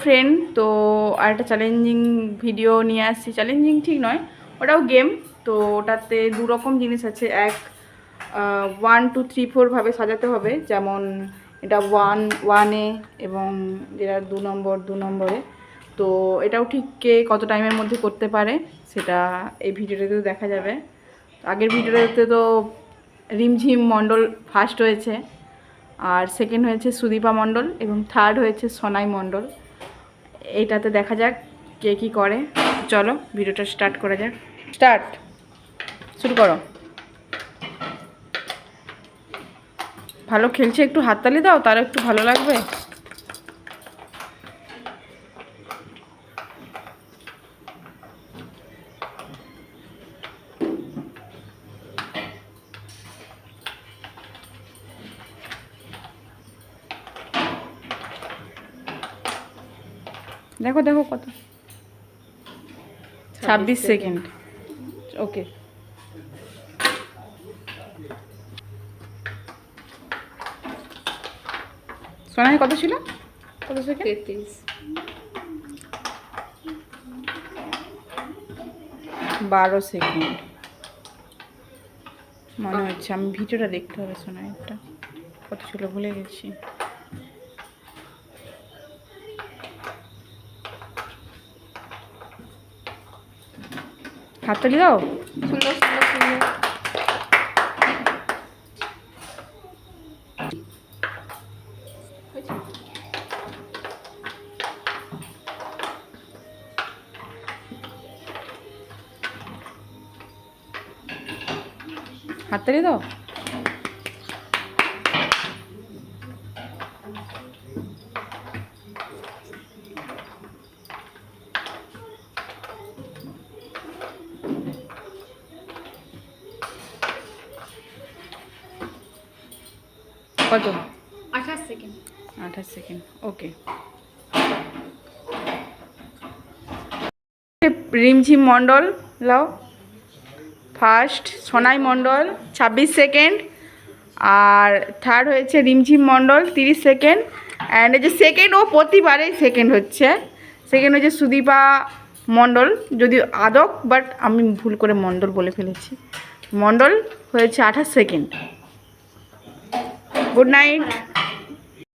Friend, তো আর একটা challenging video নিয়ে আসছি। চ্যালেঞ্জিং ঠিক নয়, ওটাও গেম। তো ওটাতে দু রকম জিনিস আছে। এক 1 2 3 4 ভাবে সাজাতে হবে, যেমন এটা 1-1-এ এবং যেটা 2 নম্বরে। তো এটাও ঠিক কে কত টাইমের মধ্যে করতে পারে সেটা এই ভিডিওটাতেও দেখা যাবে। আগের ভিডিওটাতে তো রিমঝিম মণ্ডল ফার্স্ট হয়েছে, আর সেকেন্ড হয়েছে সুদীপা মণ্ডল এবং থার্ড হয়েছে সনাই মণ্ডল। এইটাতে দেখা যাক কে কী করে। চলো ভিডিওটা স্টার্ট করা যাক। স্টার্ট, শুরু করো। ভালো খেলছে, একটু হাততালি দাও, তার একটু ভালো লাগবে। দেখো দেখো কত, 26 সেকেন্ড। ওকে, সোনাই কত ছিল? কত সেকেন্ড? 33। 12 সেকেন্ড মনে হচ্ছে। আমি ভিডিওটা দেখতে হবে সোনাইটা কত ছিল, ভুলে গেছি। হাততালি দাও। সুন্দর সুন্দর সুন্দর। হাততালি দাও। কত? 28 সেকেন্ড। 28 সেকেন্ড। ওকে। রিমঝিম মণ্ডল লাও ফার্স্ট, সোনাই মণ্ডল 26 সেকেন্ড, আর থার্ড হয়েছে রিমঝিম মণ্ডল 30 সেকেন্ড। অ্যান্ড এই যে সেকেন্ড, ও প্রতিবারেই সেকেন্ড হচ্ছে। সেকেন্ড হচ্ছে সুদীপা মণ্ডল, যদি আদক, বাট আমি ভুল করে মণ্ডল বলে ফেলেছি। মণ্ডল হয়েছে 28 সেকেন্ড। Good night.